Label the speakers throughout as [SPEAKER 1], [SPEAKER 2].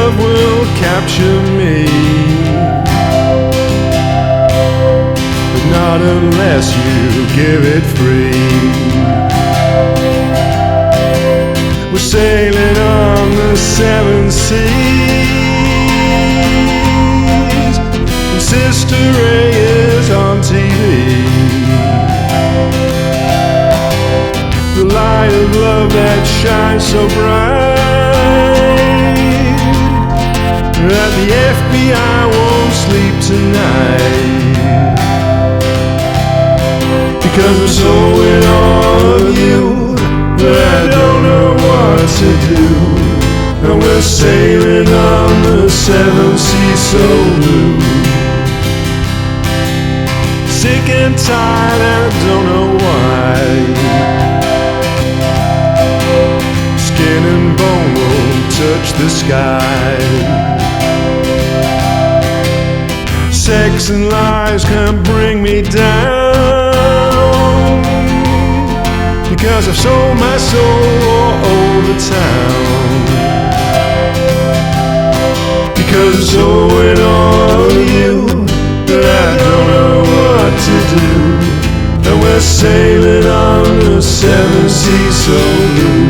[SPEAKER 1] love will capture me, but not unless you give it free. We're sailing on the seven seas, and Sister Ray is on TV. The light of love that shines so bright that the FBI won't sleep tonight, because we're so in awe of you that I don't know what to do. And we're sailing on the seven seas so blue. Sick and tired, I don't know why. Skin and bone won't touch the sky. Sex and lies can't bring me down, because I've sold my soul all over town. Because I'm so in awe of you that I don't know what to do. And we're sailing on the seven seas so blue.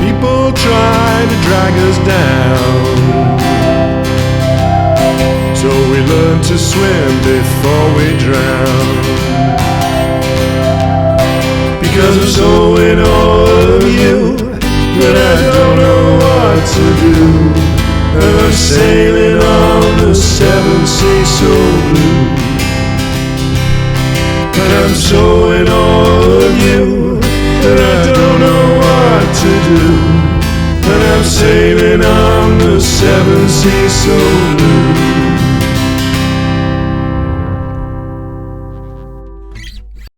[SPEAKER 1] People try to drag us down, so we learn to swim before we drown. Because I'm so in awe of you that I don't know what to do. And I'm sailing on the seven seas so blue. And I'm so in awe of you that I don't know what to do. And I'm sailing on the seven seas so blue.